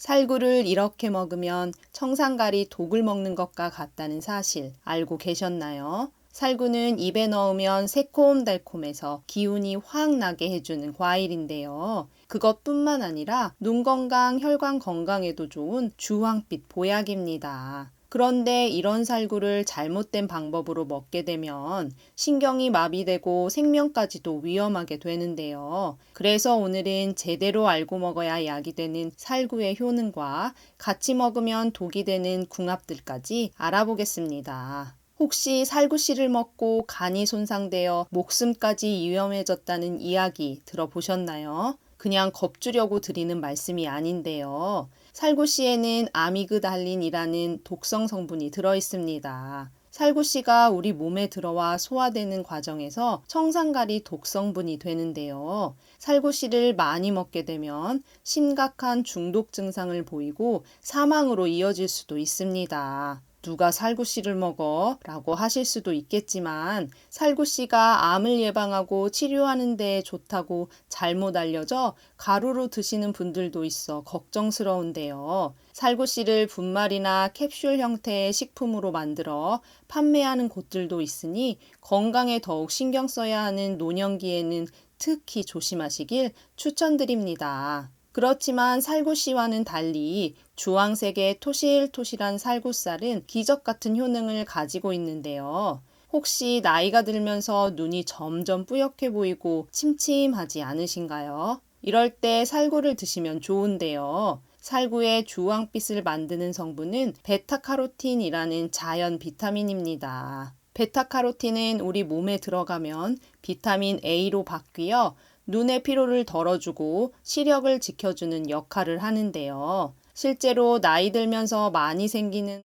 살구를 이렇게 먹으면 청산가리 독을 먹는 것과 같다는 사실 알고 계셨나요? 살구는 입에 넣으면 새콤달콤해서 기운이 확 나게 해주는 과일인데요. 그것뿐만 아니라 눈 건강, 혈관 건강에도 좋은 주황빛 보약입니다. 그런데 이런 살구를 잘못된 방법으로 먹게 되면 신경이 마비되고 생명까지도 위험하게 되는데요. 그래서 오늘은 제대로 알고 먹어야 약이 되는 살구의 효능과 같이 먹으면 독이 되는 궁합들까지 알아보겠습니다. 혹시 살구씨를 먹고 간이 손상되어 목숨까지 위험해졌다는 이야기 들어보셨나요? 그냥 겁주려고 드리는 말씀이 아닌데요. 살구씨에는 아미그달린이라는 독성 성분이 들어있습니다. 살구씨가 우리 몸에 들어와 소화되는 과정에서 청산가리 독성분이 되는데요. 살구씨를 많이 먹게 되면 심각한 중독 증상을 보이고 사망으로 이어질 수도 있습니다. 누가 살구씨를 먹어? 라고 하실 수도 있겠지만 살구씨가 암을 예방하고 치료하는 데 좋다고 잘못 알려져 가루로 드시는 분들도 있어 걱정스러운데요. 살구씨를 분말이나 캡슐 형태의 식품으로 만들어 판매하는 곳들도 있으니 건강에 더욱 신경 써야 하는 노년기에는 특히 조심하시길 추천드립니다. 그렇지만 살구씨와는 달리 주황색의 토실토실한 살구살은 기적 같은 효능을 가지고 있는데요. 혹시 나이가 들면서 눈이 점점 뿌옇게 보이고 침침하지 않으신가요? 이럴 때 살구를 드시면 좋은데요. 살구의 주황빛을 만드는 성분은 베타카로틴이라는 자연 비타민입니다. 베타카로틴은 우리 몸에 들어가면 비타민 A로 바뀌어 눈의 피로를 덜어주고 시력을 지켜주는 역할을 하는데요. 실제로 나이 들면서 많이 생기는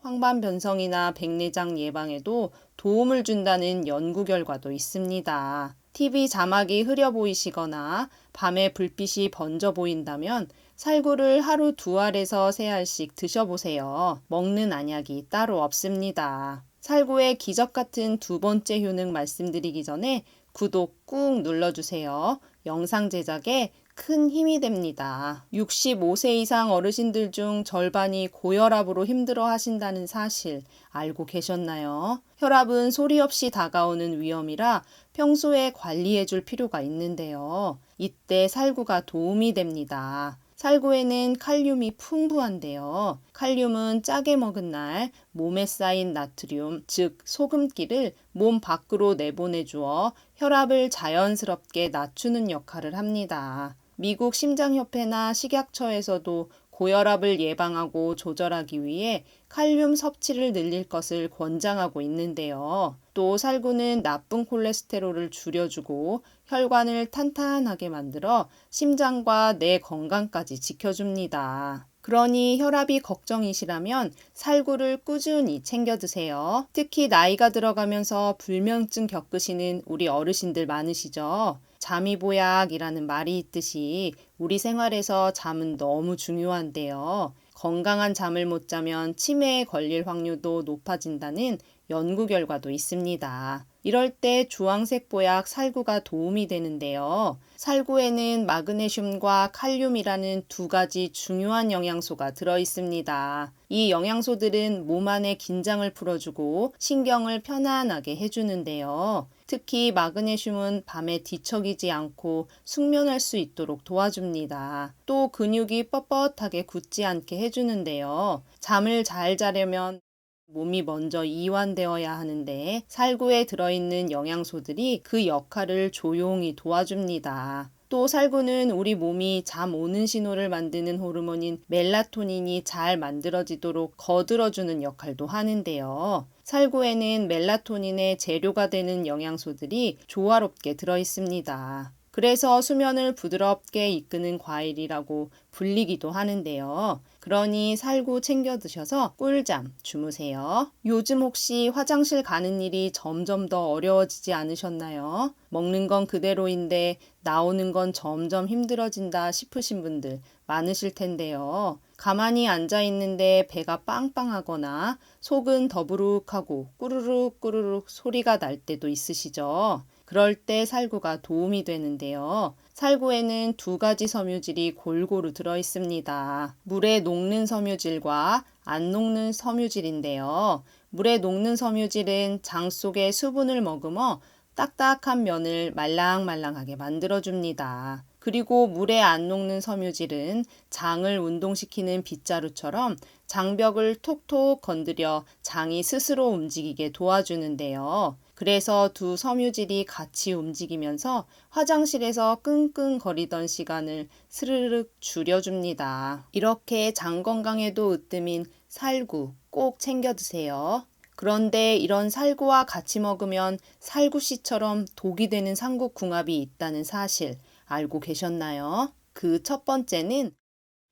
황반변성이나 백내장 예방에도 도움을 준다는 연구 결과도 있습니다. TV 자막이 흐려 보이시거나 밤에 불빛이 번져 보인다면 살구를 하루 2알에서 3알씩 드셔보세요. 먹는 안약이 따로 없습니다. 살구의 기적 같은 두 번째 효능 말씀드리기 전에 구독 꾹 눌러주세요. 영상 제작에 큰 힘이 됩니다. 65세 이상 어르신들 중 절반이 고혈압으로 힘들어 하신다는 사실 알고 계셨나요? 혈압은 소리 없이 다가오는 위험이라 평소에 관리해 줄 필요가 있는데요. 이때 살구가 도움이 됩니다. 살구에는 칼륨이 풍부한데요. 칼륨은 짜게 먹은 날 몸에 쌓인 나트륨, 즉 소금기를 몸 밖으로 내보내주어 혈압을 자연스럽게 낮추는 역할을 합니다. 미국 심장협회나 식약처에서도 고혈압을 예방하고 조절하기 위해 칼륨 섭취를 늘릴 것을 권장하고 있는데요. 또 살구는 나쁜 콜레스테롤을 줄여주고 혈관을 탄탄하게 만들어 심장과 뇌 건강까지 지켜줍니다. 그러니 혈압이 걱정이시라면 살구를 꾸준히 챙겨 드세요. 특히 나이가 들어가면서 불면증 겪으시는 우리 어르신들 많으시죠? 잠이 보약이라는 말이 있듯이 우리 생활에서 잠은 너무 중요한데요. 건강한 잠을 못 자면 치매에 걸릴 확률도 높아진다는 연구 결과도 있습니다. 이럴 때 주황색 보약 살구가 도움이 되는데요. 살구에는 마그네슘과 칼륨이라는 두 가지 중요한 영양소가 들어 있습니다. 이 영양소들은 몸 안의 긴장을 풀어주고 신경을 편안하게 해주는데요. 특히 마그네슘은 밤에 뒤척이지 않고 숙면할 수 있도록 도와줍니다. 또 근육이 뻣뻣하게 굳지 않게 해주는데요. 잠을 잘 자려면 몸이 먼저 이완되어야 하는데 살구에 들어있는 영양소들이 그 역할을 조용히 도와줍니다. 또 살구는 우리 몸이 잠 오는 신호를 만드는 호르몬인 멜라토닌이 잘 만들어지도록 거들어주는 역할도 하는데요. 살구에는 멜라토닌의 재료가 되는 영양소들이 조화롭게 들어있습니다. 그래서 수면을 부드럽게 이끄는 과일이라고 불리기도 하는데요. 그러니 살구 챙겨 드셔서 꿀잠 주무세요. 요즘 혹시 화장실 가는 일이 점점 더 어려워지지 않으셨나요? 먹는 건 그대로인데 나오는 건 점점 힘들어진다 싶으신 분들 많으실 텐데요. 가만히 앉아 있는데 배가 빵빵하거나 속은 더부룩하고 꾸르륵 꾸르륵 소리가 날 때도 있으시죠? 그럴 때 살구가 도움이 되는데요. 살구에는 두 가지 섬유질이 골고루 들어 있습니다. 물에 녹는 섬유질과 안 녹는 섬유질인데요. 물에 녹는 섬유질은 장 속의 수분을 머금어 딱딱한 면을 말랑말랑하게 만들어줍니다. 그리고 물에 안 녹는 섬유질은 장을 운동시키는 빗자루처럼 장벽을 톡톡 건드려 장이 스스로 움직이게 도와주는데요. 그래서 두 섬유질이 같이 움직이면서 화장실에서 끙끙거리던 시간을 스르륵 줄여줍니다. 이렇게 장 건강에도 으뜸인 살구 꼭 챙겨 드세요. 그런데 이런 살구와 같이 먹으면 살구씨처럼 독이 되는 삼국궁합이 있다는 사실 알고 계셨나요? 그 첫 번째는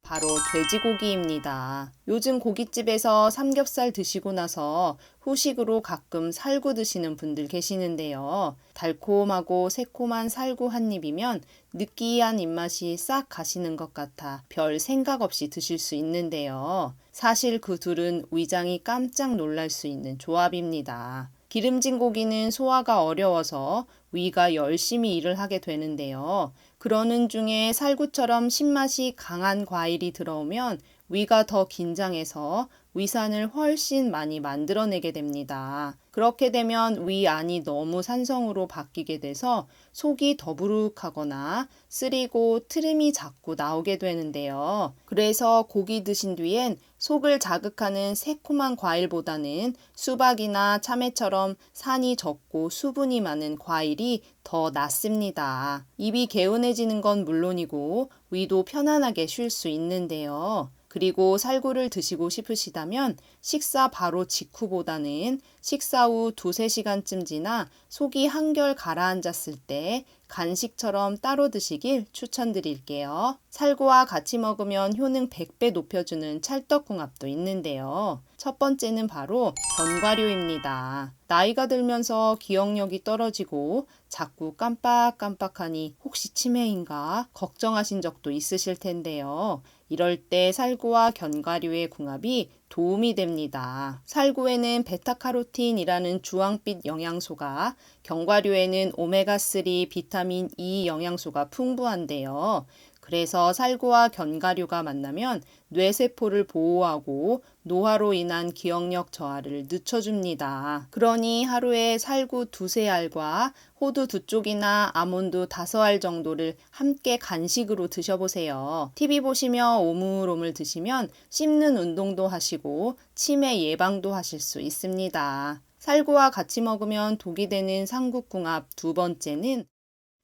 바로 돼지고기입니다. 요즘 고깃집에서 삼겹살 드시고 나서 후식으로 가끔 살구 드시는 분들 계시는데요. 달콤하고 새콤한 살구 한 입이면 느끼한 입맛이 싹 가시는 것 같아 별 생각 없이 드실 수 있는데요. 사실 그 둘은 위장이 깜짝 놀랄 수 있는 조합입니다. 기름진 고기는 소화가 어려워서 위가 열심히 일을 하게 되는데요. 그러는 중에 살구처럼 신맛이 강한 과일이 들어오면 위가 더 긴장해서 위산을 훨씬 많이 만들어내게 됩니다. 그렇게 되면 위 안이 너무 산성으로 바뀌게 돼서 속이 더부룩하거나 쓰리고 트름이 자꾸 나오게 되는데요. 그래서 고기 드신 뒤엔 속을 자극하는 새콤한 과일보다는 수박이나 참외처럼 산이 적고 수분이 많은 과일이 더 낫습니다. 입이 개운해지는 건 물론이고 위도 편안하게 쉴 수 있는데요. 그리고 살구를 드시고 싶으시다면 식사 바로 직후보다는 식사 후 2~3시간쯤 지나 속이 한결 가라앉았을 때 간식처럼 따로 드시길 추천드릴게요. 살구와 같이 먹으면 효능 100배 높여주는 찰떡궁합도 있는데요. 첫 번째는 바로 견과류입니다. 나이가 들면서 기억력이 떨어지고 자꾸 깜빡깜빡하니 혹시 치매인가 걱정하신 적도 있으실 텐데요. 이럴 때 살구와 견과류의 궁합이 도움이 됩니다. 살구에는 베타카로틴이라는 주황빛 영양소가, 견과류에는 오메가3 비타민 E 영양소가 풍부한데요. 그래서 살구와 견과류가 만나면 뇌세포를 보호하고 노화로 인한 기억력 저하를 늦춰줍니다. 그러니 하루에 살구 2~3알과 호두 2쪽이나 아몬드 5알 정도를 함께 간식으로 드셔보세요. TV 보시며 오물오물 드시면 씹는 운동도 하시고 치매 예방도 하실 수 있습니다. 살구와 같이 먹으면 독이 되는 삼국궁합 두 번째는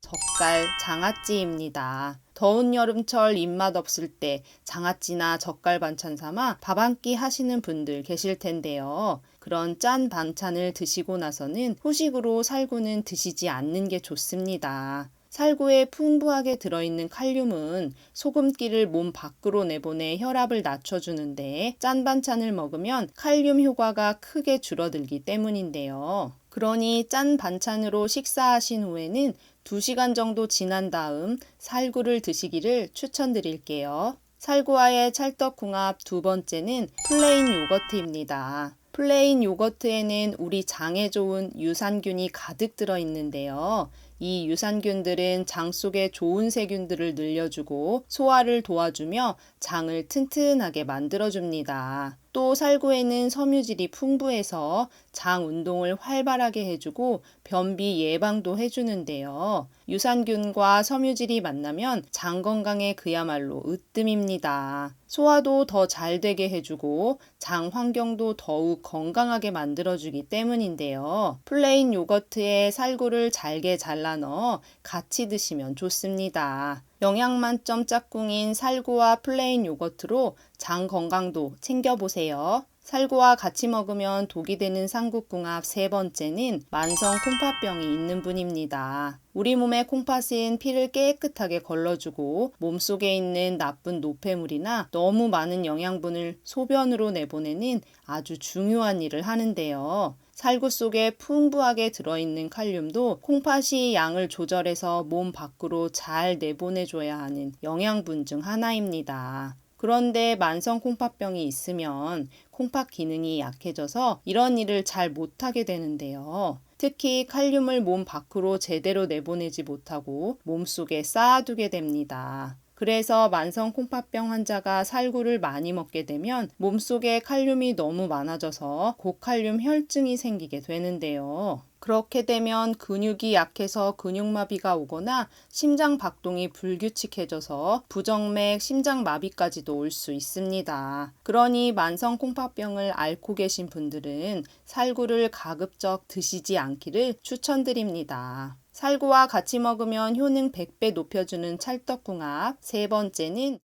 젓갈, 장아찌입니다. 더운 여름철 입맛 없을 때 장아찌나 젓갈 반찬 삼아 밥 한 끼 하시는 분들 계실 텐데요. 그런 짠 반찬을 드시고 나서는 후식으로 살구는 드시지 않는 게 좋습니다. 살구에 풍부하게 들어있는 칼륨은 소금기를 몸 밖으로 내보내 혈압을 낮춰주는데 짠 반찬을 먹으면 칼륨 효과가 크게 줄어들기 때문인데요. 그러니 짠 반찬으로 식사하신 후에는 2시간 정도 지난 다음 살구를 드시기를 추천드릴게요. 살구와의 찰떡궁합 두 번째는 플레인 요거트입니다. 플레인 요거트에는 우리 장에 좋은 유산균이 가득 들어있는데요. 이 유산균들은 장 속에 좋은 세균들을 늘려주고 소화를 도와주며 장을 튼튼하게 만들어줍니다. 또 살구에는 섬유질이 풍부해서 장 운동을 활발하게 해주고 변비 예방도 해주는데요. 유산균과 섬유질이 만나면 장 건강에 그야말로 으뜸입니다. 소화도 더 잘 되게 해주고 장 환경도 더욱 건강하게 만들어주기 때문인데요. 플레인 요거트에 살구를 잘게 잘라 넣어 같이 드시면 좋습니다. 영양 만점 짝꿍인 살구와 플레인 요거트로 장 건강도 챙겨보세요. 살구와 같이 먹으면 독이 되는 삼국궁합 세 번째는 만성 콩팥병이 있는 분입니다. 우리 몸의 콩팥은 피를 깨끗하게 걸러주고 몸속에 있는 나쁜 노폐물이나 너무 많은 영양분을 소변으로 내보내는 아주 중요한 일을 하는데요. 살구 속에 풍부하게 들어있는 칼륨도 콩팥이 양을 조절해서 몸 밖으로 잘 내보내줘야 하는 영양분 중 하나입니다. 그런데 만성 콩팥병이 있으면 콩팥 기능이 약해져서 이런 일을 잘 못하게 되는데요. 특히 칼륨을 몸 밖으로 제대로 내보내지 못하고 몸속에 쌓아두게 됩니다. 그래서 만성 콩팥병 환자가 살구를 많이 먹게 되면 몸속에 칼륨이 너무 많아져서 고칼륨 혈증이 생기게 되는데요. 그렇게 되면 근육이 약해서 근육마비가 오거나 심장 박동이 불규칙해져서 부정맥, 심장마비까지도 올 수 있습니다. 그러니 만성 콩팥병을 앓고 계신 분들은 살구를 가급적 드시지 않기를 추천드립니다. 살구와 같이 먹으면 효능 100배 높여주는 찰떡궁합. 세 번째는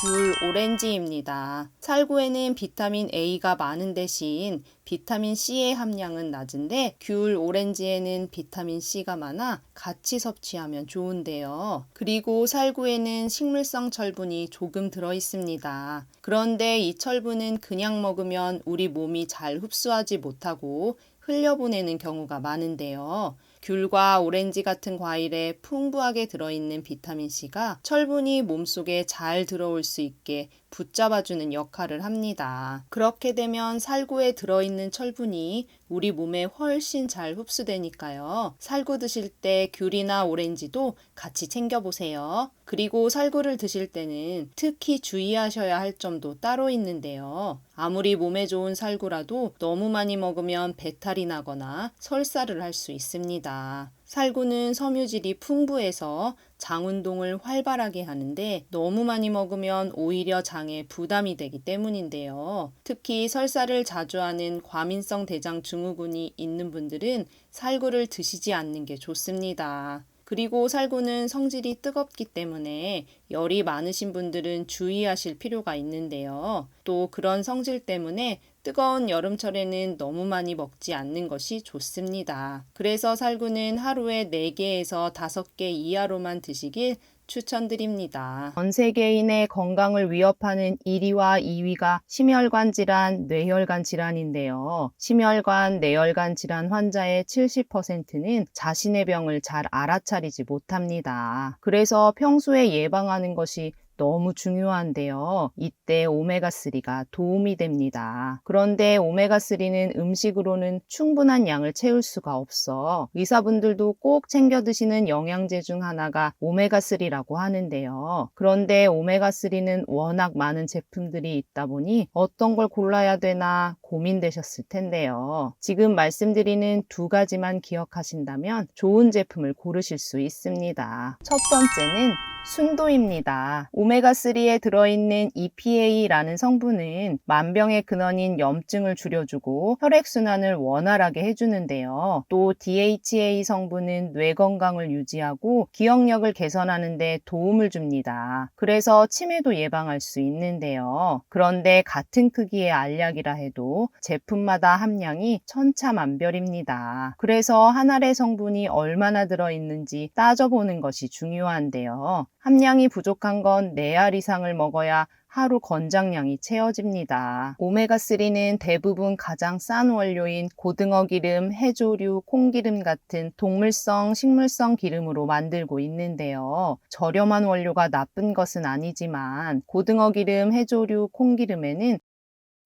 귤 오렌지입니다. 살구에는 비타민 A가 많은 대신 비타민 C의 함량은 낮은데 귤 오렌지에는 비타민 C가 많아 같이 섭취하면 좋은데요. 그리고 살구에는 식물성 철분이 조금 들어 있습니다. 그런데 이 철분은 그냥 먹으면 우리 몸이 잘 흡수하지 못하고 흘려보내는 경우가 많은데요. 귤과 오렌지 같은 과일에 풍부하게 들어있는 비타민C가 철분이 몸속에 잘 들어올 수 있게 붙잡아주는 역할을 합니다. 그렇게 되면 살구에 들어있는 철분이 우리 몸에 훨씬 잘 흡수되니까요. 살구 드실 때 귤이나 오렌지도 같이 챙겨보세요. 그리고 살구를 드실 때는 특히 주의하셔야 할 점도 따로 있는데요. 아무리 몸에 좋은 살구라도 너무 많이 먹으면 배탈이 나거나 설사를 할 수 있습니다. 살구는 섬유질이 풍부해서 장 운동을 활발하게 하는데 너무 많이 먹으면 오히려 장에 부담이 되기 때문인데요. 특히 설사를 자주 하는 과민성 대장 증후군이 있는 분들은 살구를 드시지 않는 게 좋습니다. 그리고 살구는 성질이 뜨겁기 때문에 열이 많으신 분들은 주의하실 필요가 있는데요. 또 그런 성질 때문에 뜨거운 여름철에는 너무 많이 먹지 않는 것이 좋습니다. 그래서 살구는 하루에 4개에서 5개 이하로만 드시길 추천드립니다. 전 세계인의 건강을 위협하는 1위와 2위가 심혈관 질환, 뇌혈관 질환인데요. 심혈관, 뇌혈관 질환 환자의 70%는 자신의 병을 잘 알아차리지 못합니다. 그래서 평소에 예방하는 것이 너무 중요한데요. 이때 오메가3가 도움이 됩니다. 그런데 오메가3는 음식으로는 충분한 양을 채울 수가 없어 의사분들도 꼭 챙겨 드시는 영양제 중 하나가 오메가3라고 하는데요. 그런데 오메가3는 워낙 많은 제품들이 있다 보니 어떤 걸 골라야 되나 고민되셨을 텐데요. 지금 말씀드리는 2가지만 기억하신다면 좋은 제품을 고르실 수 있습니다. 첫 번째는 순도입니다. 오메가3에 들어있는 EPA라는 성분은 만병의 근원인 염증을 줄여주고 혈액순환을 원활하게 해주는데요. 또 DHA 성분은 뇌 건강을 유지하고 기억력을 개선하는 데 도움을 줍니다. 그래서 치매도 예방할 수 있는데요. 그런데 같은 크기의 알약이라 해도 제품마다 함량이 천차만별입니다. 그래서 한 알의 성분이 얼마나 들어있는지 따져보는 것이 중요한데요. 함량이 부족한 건 4알 이상을 먹어야 하루 권장량이 채워집니다. 오메가3는 대부분 가장 싼 원료인 고등어 기름, 해조류, 콩기름 같은 동물성, 식물성 기름으로 만들고 있는데요. 저렴한 원료가 나쁜 것은 아니지만 고등어 기름, 해조류, 콩기름에는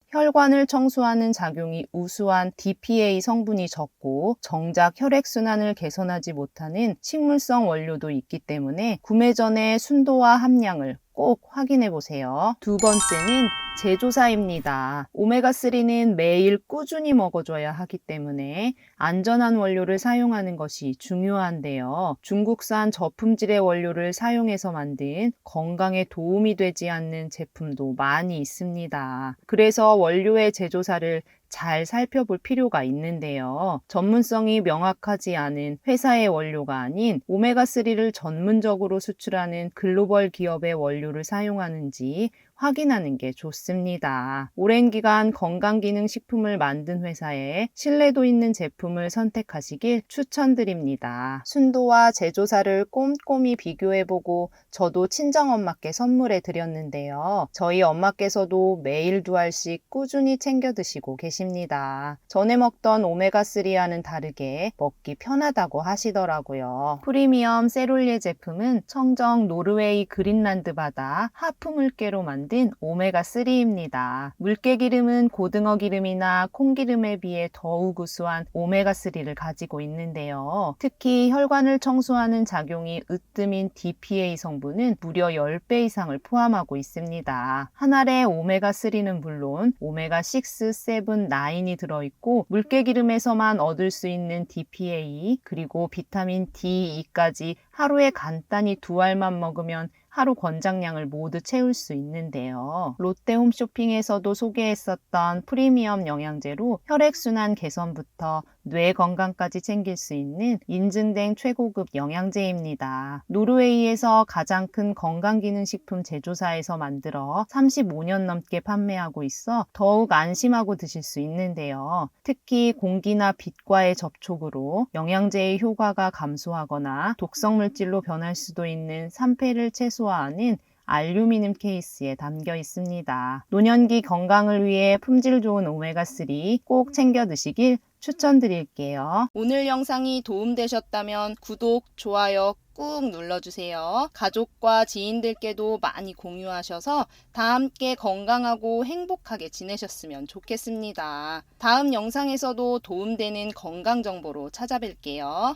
혈관을 청소하는 작용이 우수한 DPA 성분이 적고 정작 혈액순환을 개선하지 못하는 식물성 원료도 있기 때문에 구매 전에 순도와 함량을 꼭 확인해 보세요. 두 번째는 제조사입니다. 오메가3는 매일 꾸준히 먹어줘야 하기 때문에 안전한 원료를 사용하는 것이 중요한데요. 중국산 저품질의 원료를 사용해서 만든 건강에 도움이 되지 않는 제품도 많이 있습니다. 그래서 원료의 제조사를 잘 살펴볼 필요가 있는데요. 전문성이 명확하지 않은 회사의 원료가 아닌 오메가3를 전문적으로 수출하는 글로벌 기업의 원료를 사용하는지 확인하는 게 좋습니다. 오랜 기간 건강기능식품을 만든 회사에 신뢰도 있는 제품을 선택하시길 추천드립니다. 순도와 제조사를 꼼꼼히 비교해보고 저도 친정엄마께 선물해 드렸는데요. 저희 엄마께서도 매일 2알씩 꾸준히 챙겨 드시고 계십니다. 전에 먹던 오메가3와는 다르게 먹기 편하다고 하시더라고요. 프리미엄 세롤리에 제품은 청정 노르웨이 그린란드 바다 하프 물개로 만든 만든 오메가3입니다. 물개기름은 고등어 기름이나 콩기름에 비해 더욱 우수한 오메가3를 가지고 있는데요. 특히 혈관을 청소하는 작용이 으뜸인 DPA 성분은 무려 10배 이상을 포함하고 있습니다. 한 알의 오메가3는 물론 오메가6, 7, 9이 들어있고 물개기름에서만 얻을 수 있는 DPA 그리고 비타민 D, E까지 하루에 간단히 2알만 먹으면 하루 권장량을 모두 채울 수 있는데요. 롯데 홈쇼핑에서도 소개했었던 프리미엄 영양제로 혈액순환 개선부터 뇌 건강까지 챙길 수 있는 인증된 최고급 영양제입니다. 노르웨이에서 가장 큰 건강기능식품 제조사에서 만들어 35년 넘게 판매하고 있어 더욱 안심하고 드실 수 있는데요. 특히 공기나 빛과의 접촉으로 영양제의 효과가 감소하거나 독성물질로 변할 수도 있는 산패를 최소화하는 알루미늄 케이스에 담겨 있습니다. 노년기 건강을 위해 품질 좋은 오메가3 꼭 챙겨 드시길 추천드릴게요. 오늘 영상이 도움되셨다면 구독, 좋아요 꾹 눌러주세요. 가족과 지인들께도 많이 공유하셔서 다 함께 건강하고 행복하게 지내셨으면 좋겠습니다. 다음 영상에서도 도움되는 건강 정보로 찾아뵐게요.